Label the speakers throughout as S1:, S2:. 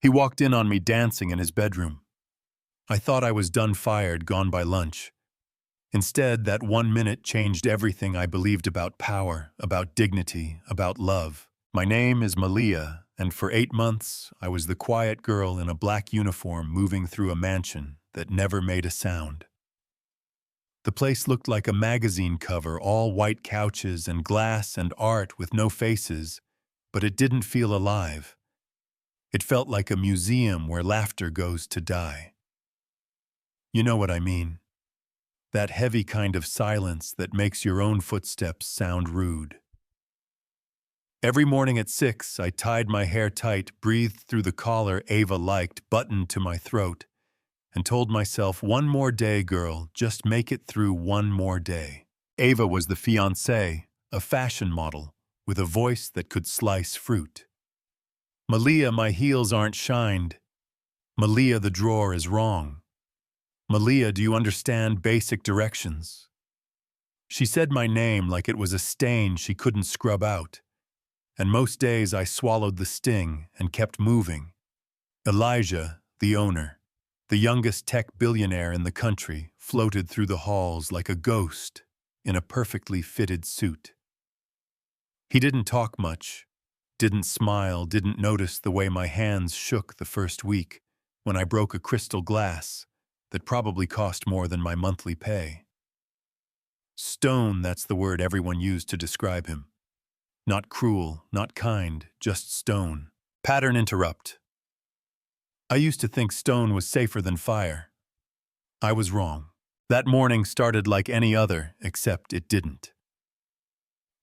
S1: He walked in on me dancing in his bedroom. I thought I was done fired, gone by lunch. Instead, that 1 minute changed everything I believed about power, about dignity, about love. My name is Malia, and for 8 months, I was the quiet girl in a black uniform moving through a mansion that never made a sound. The place looked like a magazine cover, all white couches and glass and art with no faces, but it didn't feel alive. It felt like a museum where laughter goes to die. You know what I mean. That heavy kind of silence that makes your own footsteps sound rude. Every morning at 6, I tied my hair tight, breathed through the collar Ava liked, buttoned to my throat, and told myself, one more day, girl, just make it through one more day. Ava was the fiancée, a fashion model, with a voice that could slice fruit. Malia, my heels aren't shined. Malia, the drawer is wrong. Malia, do you understand basic directions? She said my name like it was a stain she couldn't scrub out, and most days I swallowed the sting and kept moving. Elijah, the owner, the youngest tech billionaire in the country, floated through the halls like a ghost in a perfectly fitted suit. He didn't talk much, didn't smile, didn't notice the way my hands shook the first week when I broke a crystal glass that probably cost more than my monthly pay. Stone, that's the word everyone used to describe him. Not cruel, not kind, just stone. Pattern interrupt. I used to think stone was safer than fire. I was wrong. That morning started like any other, except it didn't.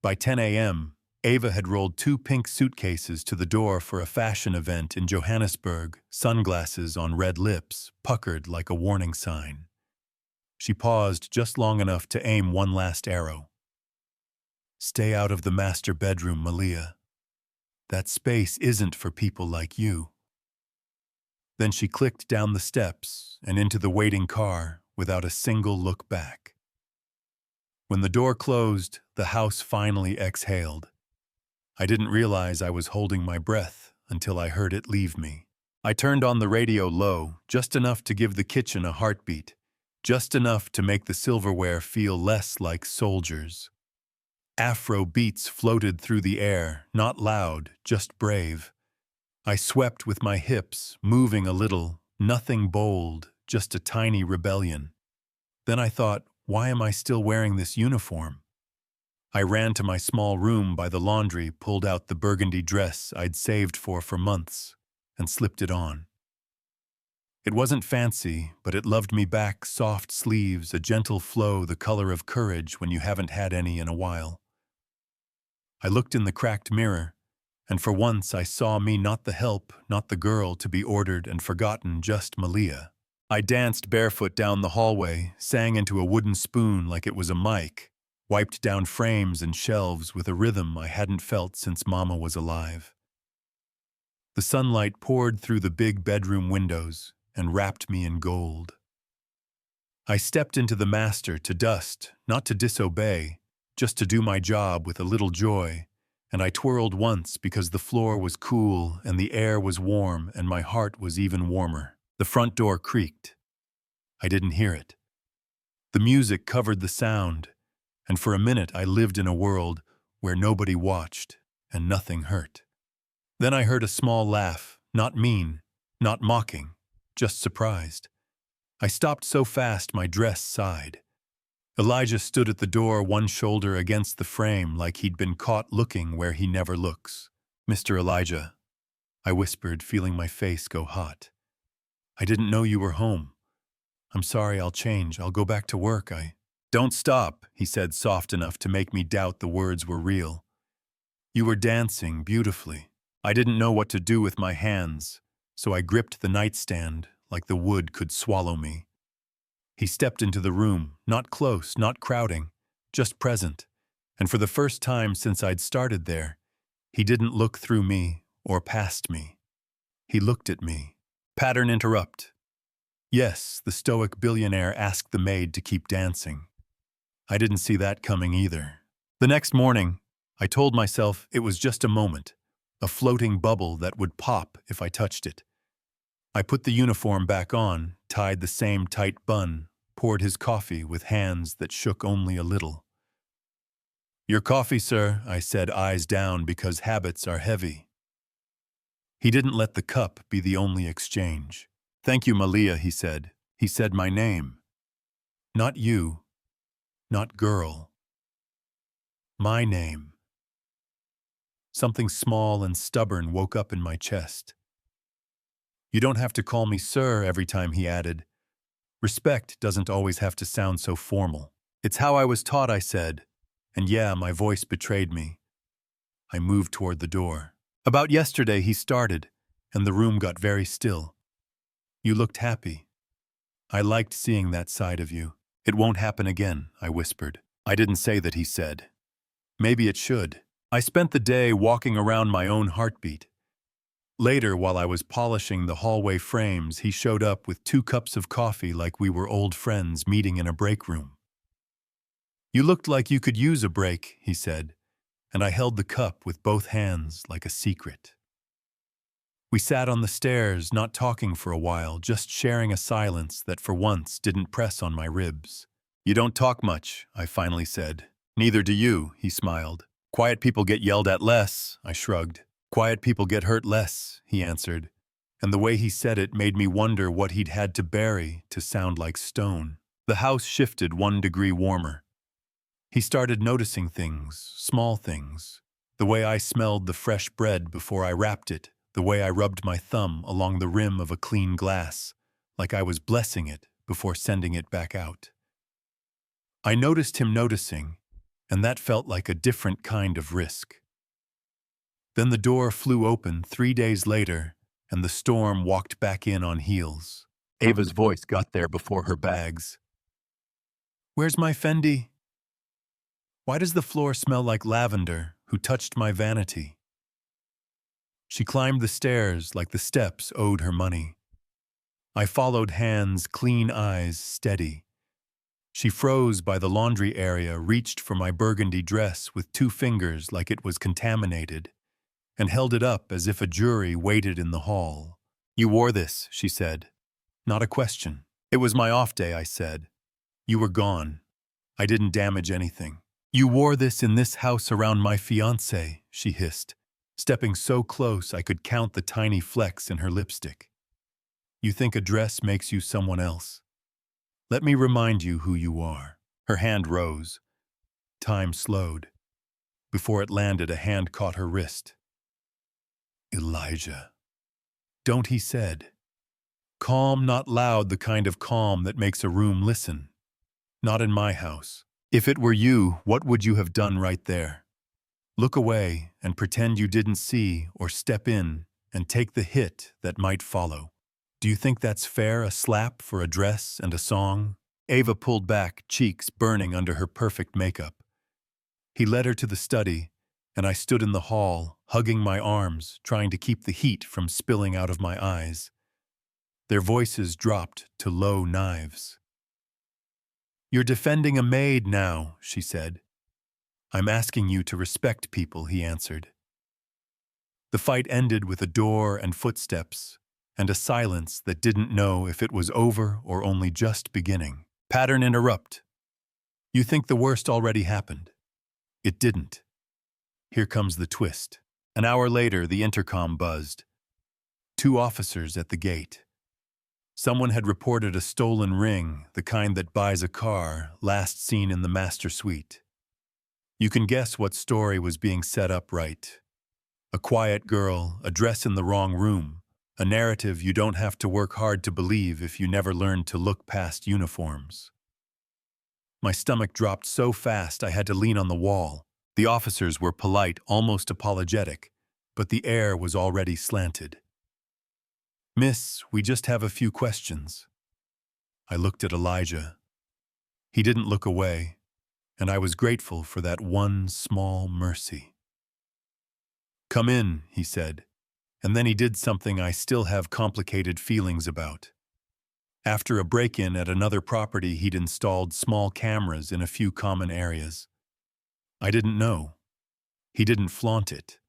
S1: By 10 a.m., Ava had rolled 2 pink suitcases to the door for a fashion event in Johannesburg, sunglasses on red lips, puckered like a warning sign. She paused just long enough to aim one last arrow. Stay out of the master bedroom, Malia. That space isn't for people like you. Then she clicked down the steps and into the waiting car without a single look back. When the door closed, the house finally exhaled. I didn't realize I was holding my breath until I heard it leave me. I turned on the radio low, just enough to give the kitchen a heartbeat, just enough to make the silverware feel less like soldiers. Afro beats floated through the air, not loud, just brave. I swept with my hips, moving a little, nothing bold, just a tiny rebellion. Then I thought, why am I still wearing this uniform? I ran to my small room by the laundry, pulled out the burgundy dress I'd saved for months, and slipped it on. It wasn't fancy, but it loved me back, soft sleeves, a gentle flow, the color of courage when you haven't had any in a while. I looked in the cracked mirror, and for once I saw me, not the help, not the girl to be ordered and forgotten, just Malia. I danced barefoot down the hallway, sang into a wooden spoon like it was a mic, wiped down frames and shelves with a rhythm I hadn't felt since Mama was alive. The sunlight poured through the big bedroom windows and wrapped me in gold. I stepped into the master to dust, not to disobey, just to do my job with a little joy, and I twirled once because the floor was cool and the air was warm and my heart was even warmer. The front door creaked. I didn't hear it. The music covered the sound, and for a minute I lived in a world where nobody watched and nothing hurt. Then I heard a small laugh, not mean, not mocking, just surprised. I stopped so fast my dress sighed. Elijah stood at the door, one shoulder against the frame like he'd been caught looking where he never looks. "Mr. Elijah," I whispered, feeling my face go hot. "I didn't know you were home. I'm sorry, I'll change. I'll go back to work. "Don't stop," he said, soft enough to make me doubt the words were real. "You were dancing beautifully." I didn't know what to do with my hands, so I gripped the nightstand like the wood could swallow me. He stepped into the room, not close, not crowding, just present, and for the first time since I'd started there, he didn't look through me or past me. He looked at me. Pattern interrupt. Yes, the stoic billionaire asked the maid to keep dancing. I didn't see that coming either. The next morning, I told myself it was just a moment, a floating bubble that would pop if I touched it. I put the uniform back on, tied the same tight bun, poured his coffee with hands that shook only a little. "Your coffee, sir," I said, eyes down because habits are heavy. He didn't let the cup be the only exchange. "Thank you, Malia," he said. He said my name. Not you, not girl. My name. Something small and stubborn woke up in my chest. "You don't have to call me sir every time," he added. "Respect doesn't always have to sound so formal." "It's how I was taught," I said. And yeah, my voice betrayed me. I moved toward the door. "About yesterday," he started, and the room got very still. "You looked happy. I liked seeing that side of you." "It won't happen again," I whispered. I didn't say that, he said. "Maybe it should." I spent the day walking around my own heartbeat. Later, while I was polishing the hallway frames, he showed up with 2 cups of coffee like we were old friends meeting in a break room. "You looked like you could use a break," he said, and I held the cup with both hands like a secret. We sat on the stairs, not talking for a while, just sharing a silence that for once didn't press on my ribs. "You don't talk much," I finally said. "Neither do you," he smiled. "Quiet people get yelled at less," I shrugged. "Quiet people get hurt less," he answered. And the way he said it made me wonder what he'd had to bury to sound like stone. The house shifted 1 degree warmer. He started noticing things, small things. The way I smelled the fresh bread before I wrapped it, the way I rubbed my thumb along the rim of a clean glass, like I was blessing it before sending it back out. I noticed him noticing, and that felt like a different kind of risk. Then the door flew open 3 days later, and the storm walked back in on heels. Ava's voice got there before her bags. "Where's my Fendi? Why does the floor smell like lavender? Who touched my vanity?" She climbed the stairs like the steps owed her money. I followed hands, clean eyes, steady. She froze by the laundry area, reached for my burgundy dress with 2 fingers like it was contaminated, and held it up as if a jury waited in the hall. "You wore this," she said. Not a question. "It was my off day," I said. "You were gone. I didn't damage anything." "You wore this in this house around my fiancé," she hissed, stepping so close I could count the tiny flecks in her lipstick. "You think a dress makes you someone else? Let me remind you who you are." Her hand rose. Time slowed. Before it landed, a hand caught her wrist. "Elijah." "Don't," he said. Calm, not loud, the kind of calm that makes a room listen. "Not in my house. If it were you, what would you have done right there? Look away and pretend you didn't see, or step in and take the hit that might follow. Do you think that's fair, a slap for a dress and a song?" Ava pulled back, cheeks burning under her perfect makeup. He led her to the study, and I stood in the hall, hugging my arms, trying to keep the heat from spilling out of my eyes. Their voices dropped to low knives. "You're defending a maid now," she said. "I'm asking you to respect people," he answered. The fight ended with a door and footsteps, and a silence that didn't know if it was over or only just beginning. Pattern interrupt. "You think the worst already happened. It didn't. Here comes the twist." An hour later, the intercom buzzed. 2 officers at the gate. Someone had reported a stolen ring, the kind that buys a car, last seen in the master suite. You can guess what story was being set up right. A quiet girl, a dress in the wrong room, a narrative you don't have to work hard to believe if you never learned to look past uniforms. My stomach dropped so fast I had to lean on the wall. The officers were polite, almost apologetic, but the air was already slanted. "Miss, we just have a few questions." I looked at Elijah. He didn't look away, and I was grateful for that one small mercy. "Come in," he said, and then he did something I still have complicated feelings about. After a break-in at another property, he'd installed small cameras in a few common areas. I didn't know. He didn't flaunt it.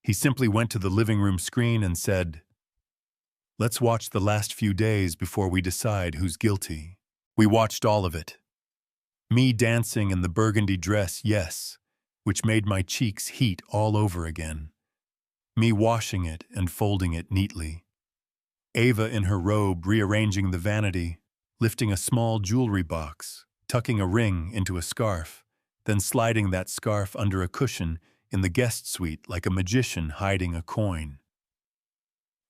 S1: He simply went to the living room screen and said, Let's watch the last few days before we decide who's guilty. We watched all of it. Me dancing in the burgundy dress, yes, which made my cheeks heat all over again. Me washing it and folding it neatly. Ava in her robe rearranging the vanity, lifting a small jewelry box, tucking a ring into a scarf, then sliding that scarf under a cushion in the guest suite like a magician hiding a coin.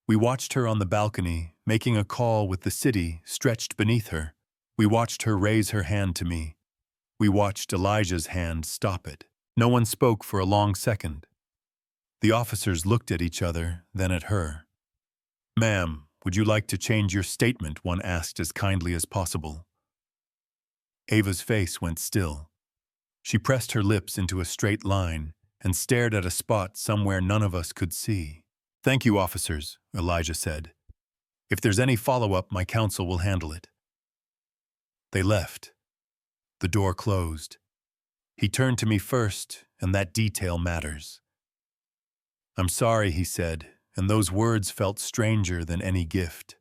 S1: We watched her on the balcony, making a call with the city stretched beneath her. We watched her raise her hand to me. We watched Elijah's hand stop it. No one spoke for a long second. The officers looked at each other, then at her. "Ma'am, would you like to change your statement?" one asked as kindly as possible. Ava's face went still. She pressed her lips into a straight line and stared at a spot somewhere none of us could see. "Thank you, officers," Elijah said. "If there's any follow-up, my counsel will handle it." They left. The door closed. He turned to me first, and that detail matters. "I'm sorry," he said, and those words felt stranger than any gift.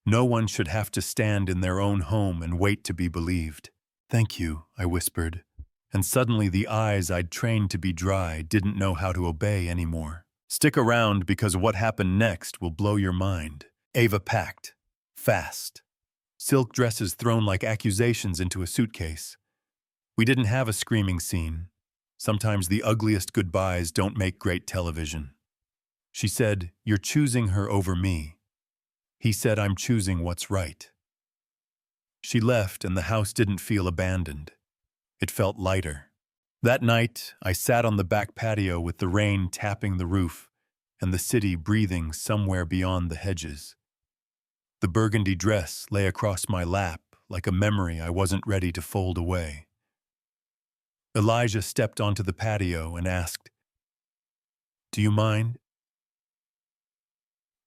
S1: No one should have to stand in their own home and wait to be believed. "Thank you," I whispered, and suddenly the eyes I'd trained to be dry didn't know how to obey anymore. "Stick around because what happened next will blow your mind." Ava packed. Fast. Silk dresses thrown like accusations into a suitcase. We didn't have a screaming scene. Sometimes the ugliest goodbyes don't make great television. She said, "You're choosing her over me." He said, "I'm choosing what's right." She left and the house didn't feel abandoned. It felt lighter. That night, I sat on the back patio with the rain tapping the roof and the city breathing somewhere beyond the hedges. The burgundy dress lay across my lap like a memory I wasn't ready to fold away. Elijah stepped onto the patio and asked, "Do you mind?"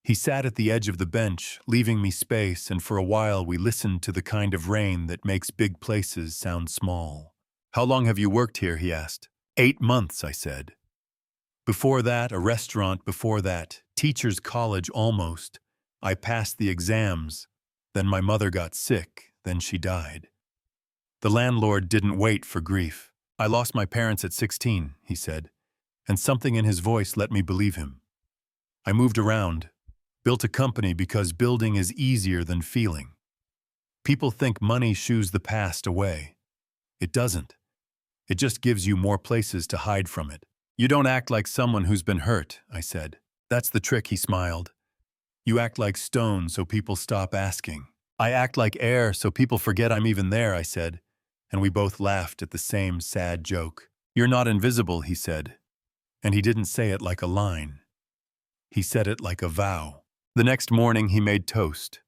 S1: He sat at the edge of the bench, leaving me space, and for a while we listened to the kind of rain that makes big places sound small. "How long have you worked here?" he asked. 8 months, I said. Before that, a restaurant. Before that, teacher's college almost. I passed the exams. Then my mother got sick. Then she died. The landlord didn't wait for grief. "I lost my parents at 16, he said, and something in his voice let me believe him. I moved around, built a company because building is easier than feeling. People think money shoos the past away. It doesn't. It just gives you more places to hide from it. You don't act like someone who's been hurt," I said. "That's the trick," he smiled. "You act like stone so people stop asking." "I act like air so people forget I'm even there," I said, and we both laughed at the same sad joke. "You're not invisible," he said, and he didn't say it like a line. He said it like a vow. The next morning he made toast.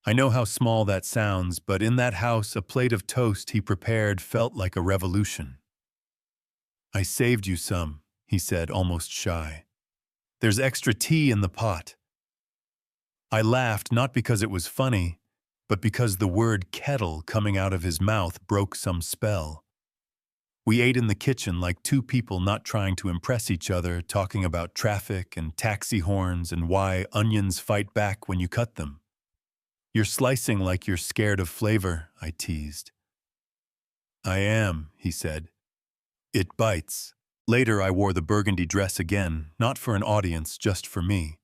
S1: I know how small that sounds, but in that house a plate of toast he prepared felt like a revolution. "I saved you some," he said, almost shy. "There's extra tea in the pot." I laughed not because it was funny, but because the word kettle coming out of his mouth broke some spell. We ate in the kitchen like two people not trying to impress each other, talking about traffic and taxi horns and why onions fight back when you cut them. "You're slicing like you're scared of flavor," I teased. "I am," he said. "It bites." Later I wore the burgundy dress again, not for an audience, just for me.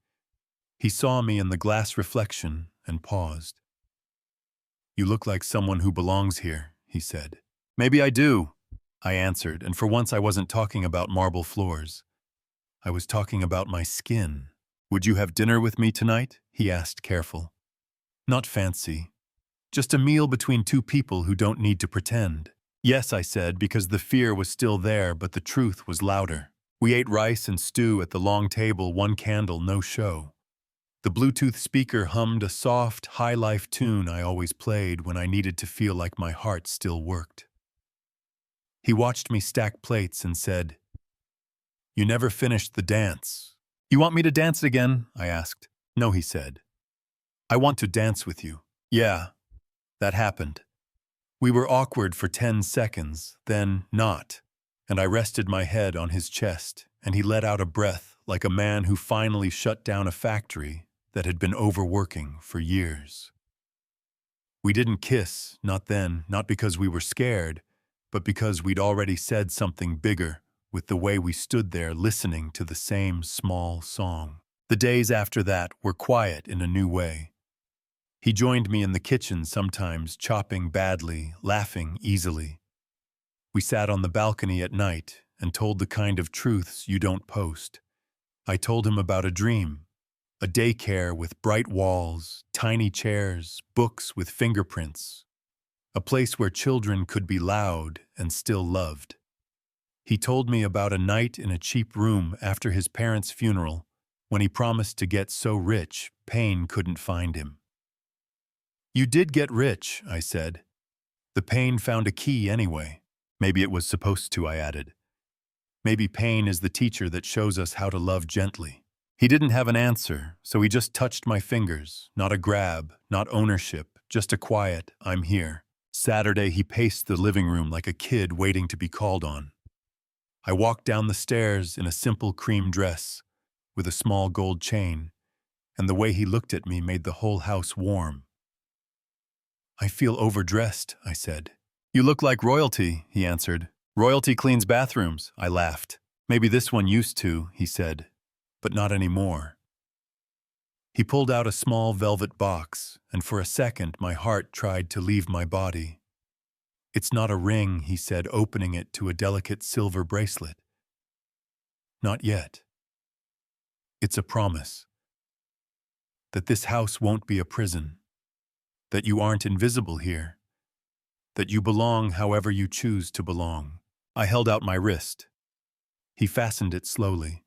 S1: He saw me in the glass reflection and paused. "You look like someone who belongs here," he said. "Maybe I do," I answered, and for once I wasn't talking about marble floors. I was talking about my skin. "Would you have dinner with me tonight?" he asked, careful. "Not fancy. Just a meal between two people who don't need to pretend." "Yes," I said, because the fear was still there, but the truth was louder. We ate rice and stew at the long table, one candle, no show. The Bluetooth speaker hummed a soft, high-life tune I always played when I needed to feel like my heart still worked. He watched me stack plates and said, "You never finished the dance." "You want me to dance again?" I asked. "No," he said. "I want to dance with you." Yeah, that happened. We were awkward for 10 seconds, then not, and I rested my head on his chest, and he let out a breath like a man who finally shut down a factory, that had been overworking for years. We didn't kiss, not then, not because we were scared, but because we'd already said something bigger with the way we stood there listening to the same small song. The days after that were quiet in a new way. He joined me in the kitchen sometimes, chopping badly, laughing easily. We sat on the balcony at night and told the kind of truths you don't post. I told him about a dream, a daycare with bright walls, tiny chairs, books with fingerprints, a place where children could be loud and still loved. He told me about a night in a cheap room after his parents' funeral when he promised to get so rich pain couldn't find him. "You did get rich," I said. "The pain found a key anyway." "Maybe it was supposed to," I added. "Maybe pain is the teacher that shows us how to love gently." He didn't have an answer, so he just touched my fingers, not a grab, not ownership, just a quiet, "I'm here." Saturday, he paced the living room like a kid waiting to be called on. I walked down the stairs in a simple cream dress with a small gold chain, and the way he looked at me made the whole house warm. "I feel overdressed," I said. "You look like royalty," he answered. "Royalty cleans bathrooms," I laughed. "Maybe this one used to," he said, "but not anymore." He pulled out a small velvet box, and for a second my heart tried to leave my body. "It's not a ring," he said, opening it to a delicate silver bracelet. "Not yet. It's a promise. That this house won't be a prison. That you aren't invisible here. That you belong however you choose to belong." I held out my wrist. He fastened it slowly.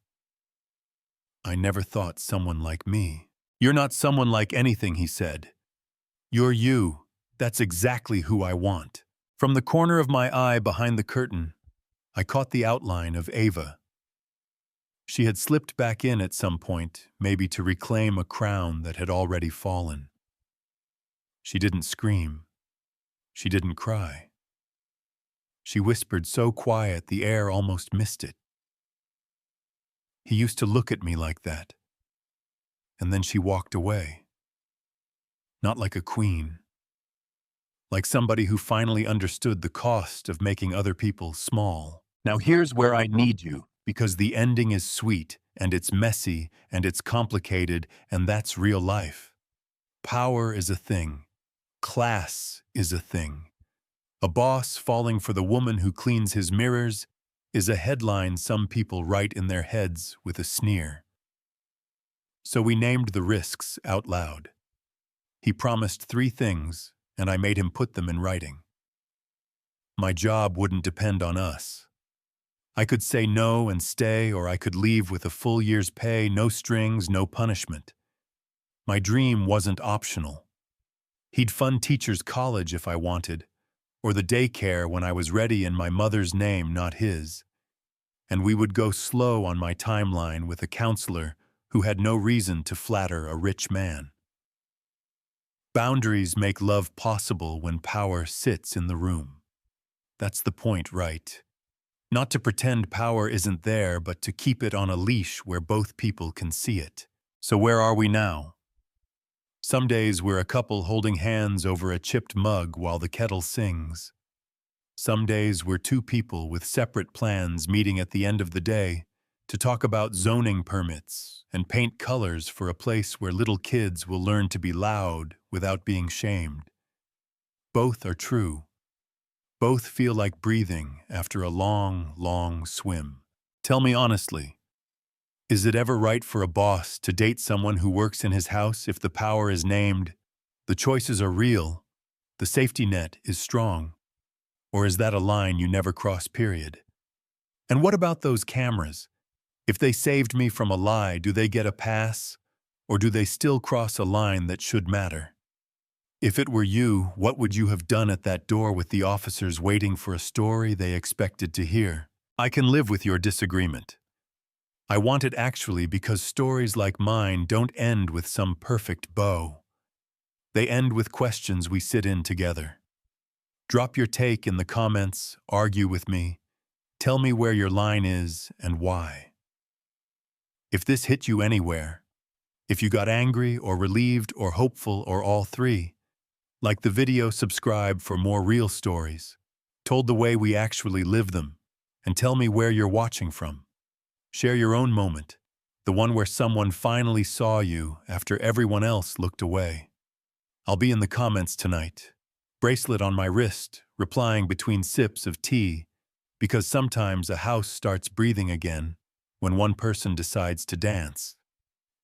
S1: "I never thought someone like me." "You're not someone like anything," he said. "You're you. That's exactly who I want." From the corner of my eye behind the curtain, I caught the outline of Ava. She had slipped back in at some point, maybe to reclaim a crown that had already fallen. She didn't scream. She didn't cry. She whispered so quiet the air almost missed it. "He used to look at me like that." And then she walked away. Not like a queen. Like somebody who finally understood the cost of making other people small. Now here's where I need you, because the ending is sweet, and it's messy, and it's complicated, and that's real life. Power is a thing. Class is a thing. A boss falling for the woman who cleans his mirrors is a headline some people write in their heads with a sneer. So we named the risks out loud. He promised 3 things, and I made him put them in writing. My job wouldn't depend on us. I could say no and stay, or I could leave with a full year's pay, no strings, no punishment. My dream wasn't optional. He'd fund teachers' college if I wanted, or the daycare when I was ready in my mother's name, not his. And we would go slow on my timeline with a counselor who had no reason to flatter a rich man. Boundaries make love possible when power sits in the room. That's the point, right? Not to pretend power isn't there, but to keep it on a leash where both people can see it. So where are we now? Some days we're a couple holding hands over a chipped mug while the kettle sings. Some days we're 2 people with separate plans meeting at the end of the day to talk about zoning permits and paint colors for a place where little kids will learn to be loud without being shamed. Both are true. Both feel like breathing after a long, long swim. Tell me honestly, is it ever right for a boss to date someone who works in his house if the power is named, the choices are real, the safety net is strong? Or is that a line you never cross, period? And what about those cameras? If they saved me from a lie, do they get a pass? Or do they still cross a line that should matter? If it were you, what would you have done at that door with the officers waiting for a story they expected to hear? I can live with your disagreement. I want it actually because stories like mine don't end with some perfect bow. They end with questions we sit in together. Drop your take in the comments, argue with me, tell me where your line is and why. If this hit you anywhere, If you got angry or relieved or hopeful or all three, like the video, subscribe for more real stories, told the way we actually live them, and tell me where you're watching from. Share your own moment, the one where someone finally saw you after everyone else looked away. I'll be in the comments tonight, bracelet on my wrist, replying between sips of tea, because sometimes a house starts breathing again when one person decides to dance,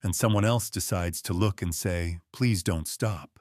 S1: and someone else decides to look and say, "Please don't stop."